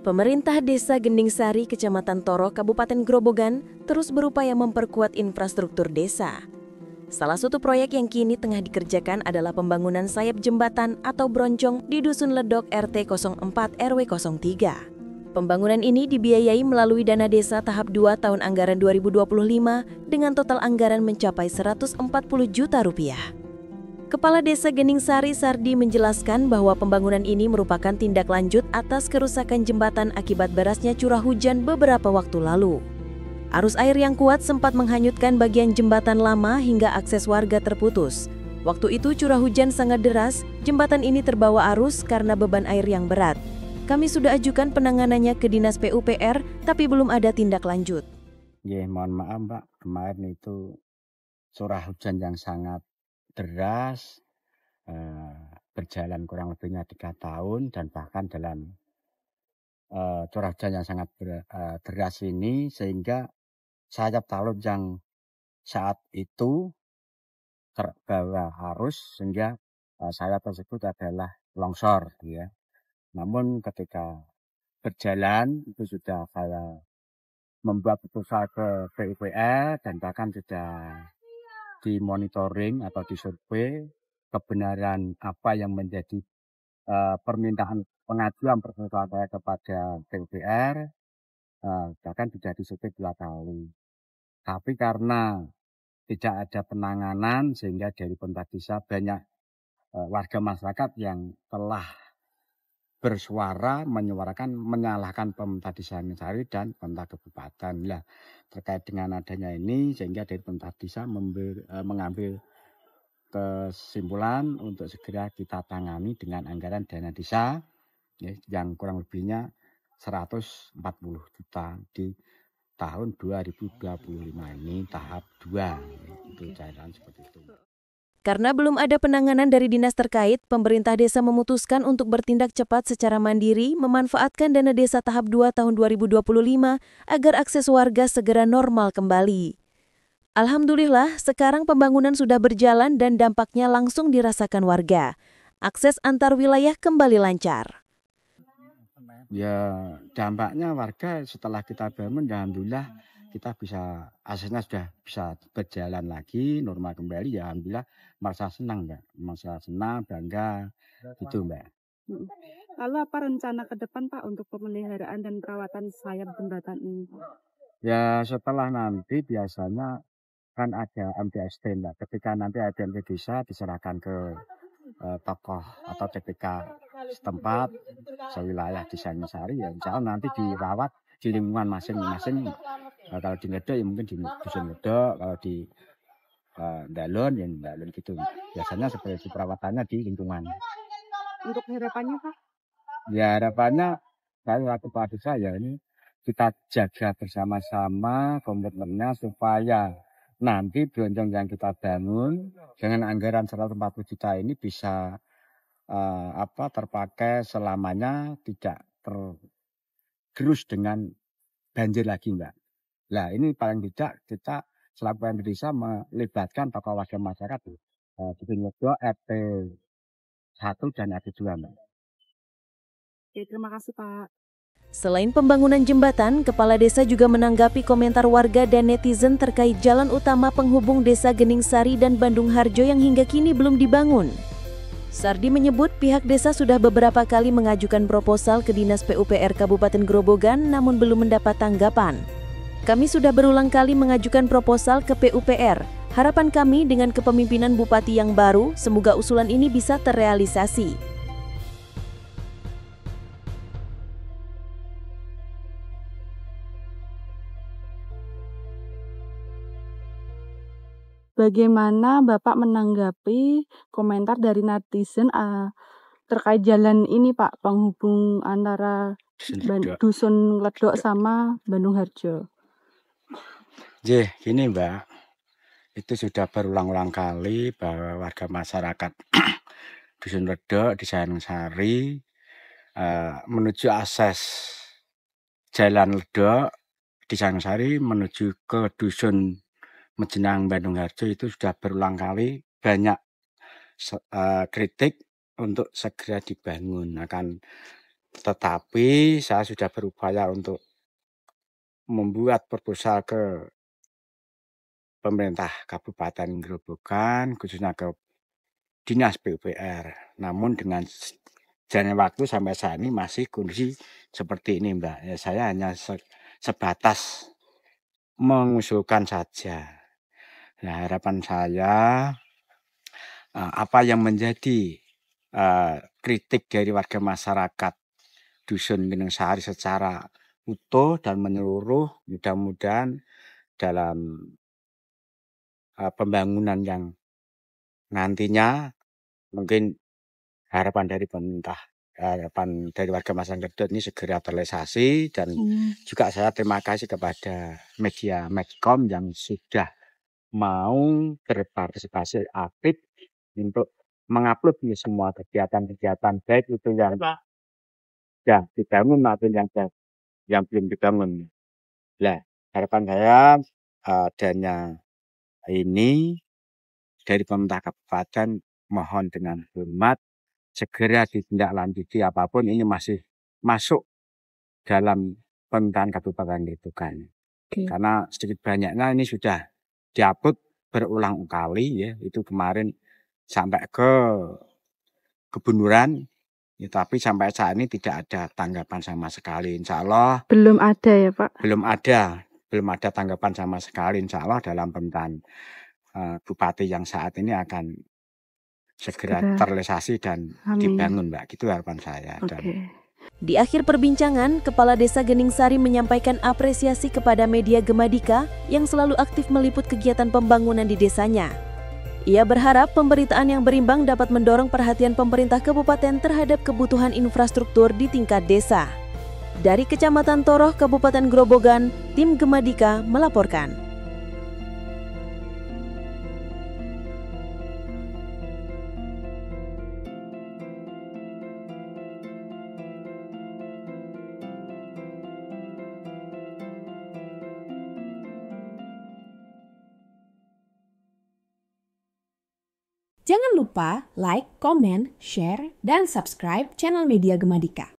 Pemerintah Desa Gending-Sari, Kecamatan Toro, Kabupaten Grobogan, terus berupaya memperkuat infrastruktur desa. Salah satu proyek yang kini tengah dikerjakan adalah pembangunan sayap jembatan atau broncong di Dusun Ledok RT 04 RW 03. Pembangunan ini dibiayai melalui dana desa tahap 2 tahun anggaran 2025 dengan total anggaran mencapai 140 juta rupiah. Kepala Desa Gending-Sari Sardi menjelaskan bahwa pembangunan ini merupakan tindak lanjut atas kerusakan jembatan akibat derasnya curah hujan beberapa waktu lalu. Arus air yang kuat sempat menghanyutkan bagian jembatan lama hingga akses warga terputus. Waktu itu curah hujan sangat deras, jembatan ini terbawa arus karena beban air yang berat. Kami sudah ajukan penanganannya ke Dinas PUPR, tapi belum ada tindak lanjut. Mohon maaf Mbak, kemarin itu curah hujan yang sangat deras, berjalan kurang lebihnya 3 tahun, dan bahkan dalam curah hujan yang sangat deras ini sehingga sayap talud yang saat itu terbawa arus sehingga sayap tersebut adalah longsor ya. Namun ketika berjalan itu sudah saya membuat proposal ke PUPR dan bahkan sudah dimonitoring atau disurvei kebenaran apa yang menjadi permintaan pengajuan proposal saya kepada PUPR, bahkan sudah disurvei 2 kali. Tapi karena tidak ada penanganan sehingga dari pemerintah desa banyak warga masyarakat yang telah bersuara menyalahkan pemerintah desa Gending-Sari dan pemerintah kabupaten. Nah, terkait dengan adanya ini sehingga dari pemerintah desa mengambil kesimpulan untuk segera kita tangani dengan anggaran dana desa ya, yang kurang lebihnya 140 juta di tahun 2025 ini tahap 2 itu jalan seperti itu. Karena belum ada penanganan dari dinas terkait, pemerintah desa memutuskan untuk bertindak cepat secara mandiri memanfaatkan dana desa tahap 2 tahun 2025 agar akses warga segera normal kembali. Alhamdulillah, sekarang pembangunan sudah berjalan dan dampaknya langsung dirasakan warga. Akses antar wilayah kembali lancar. Ya, dampaknya warga setelah kita bangun, alhamdulillah kita bisa aksesnya sudah bisa berjalan lagi normal kembali. Ya, alhamdulillah merasa senang Mbak, merasa senang, bangga gitu Mbak. Lalu apa rencana ke depan Pak untuk pemeliharaan dan perawatan sayap jembatan ini? Ya, setelah nanti biasanya kan ada MDST Mbak. Ketika nanti ada MD desa diserahkan ke tokoh atau TPK setempat sewilayah Desa Gending-Sari, ya insya Allah nanti dirawat di lingkungan masing-masing. Kalau di Ledok ya mungkin di Dusun Ledok, kalau di Dalon ya Dalon gitu. Biasanya seperti perawatannya di lingkungan. Untuk harapannya Pak? Ya harapannya saya kepada saya ini kita jaga bersama-sama komitmennya supaya nanti bronjong yang kita bangun dengan anggaran 140 juta ini bisa terpakai selamanya, tidak tergerus dengan banjir lagi Mbak. Nah ini paling tidak kita selaku MD desa melibatkan tokoh warga masyarakat Dusun Ledok RT 1 dan RT 2 Mbak. Oke, terima kasih Pak. Selain pembangunan jembatan, Kepala Desa juga menanggapi komentar warga dan netizen terkait jalan utama penghubung Desa Gending-Sari dan Bandung Harjo yang hingga kini belum dibangun. Sardi menyebut pihak desa sudah beberapa kali mengajukan proposal ke Dinas PUPR Kabupaten Grobogan namun belum mendapat tanggapan. Kami sudah berulang kali mengajukan proposal ke PUPR. Harapan kami dengan kepemimpinan Bupati yang baru, semoga usulan ini bisa terrealisasi. Bagaimana Bapak menanggapi komentar dari netizen terkait jalan ini Pak, penghubung antara Dusun Ledok sama Bandung Harjo? Gini Mbak, itu sudah berulang-ulang kali bahwa warga masyarakat Dusun Ledok, Desa Gending-Sari menuju akses Jalan Ledok, Desa Gending-Sari menuju ke Dusun Mejenang Bandung Harjo itu sudah berulang kali banyak kritik untuk segera dibangun. Akan Tetapi saya sudah berupaya untuk membuat proposal ke pemerintah Kabupaten Grobogan, khususnya ke Dinas PUPR. Namun dengan jalannya waktu sampai saat ini masih kondisi seperti ini, Mbak. Ya, saya hanya sebatas mengusulkan saja. Nah, harapan saya apa yang menjadi kritik dari warga masyarakat Dusun Gendeng Sari secara utuh dan menyeluruh, mudah-mudahan dalam pembangunan yang nantinya mungkin harapan dari pemerintah, harapan dari warga masyarakat ini segera terrealisasi. Dan juga saya terima kasih kepada media Medcom yang sudah mau berpartisipasi aktif untuk mengupload semua kegiatan-kegiatan, baik itu yang sudah dibangun maupun yang belum dibangun. Nah, harapan saya adanya ini dari pemerintah kabupaten, mohon dengan hormat segera ditindaklanjuti, apapun ini masih masuk dalam pemerintahan Kabupaten Grobogan. Karena sedikit banyaknya ini sudah diupload berulang kali ya, itu kemarin sampai ke Kebunuran, ya, tapi sampai saat ini tidak ada tanggapan sama sekali. Insya Allah Belum ada ya Pak? belum ada tanggapan sama sekali. Insya Allah dalam pemerintahan Bupati yang saat ini akan segera terrealisasi dan dibangun, Mbak. Gitu harapan saya. Di akhir perbincangan, Kepala Desa Gending Sari menyampaikan apresiasi kepada media Gemadika yang selalu aktif meliput kegiatan pembangunan di desanya. Ia berharap pemberitaan yang berimbang dapat mendorong perhatian pemerintah kabupaten terhadap kebutuhan infrastruktur di tingkat desa. Dari Kecamatan Toroh, Kabupaten Grobogan, tim Gemadika melaporkan. Jangan lupa like, comment, share, dan subscribe channel Media Gemadika.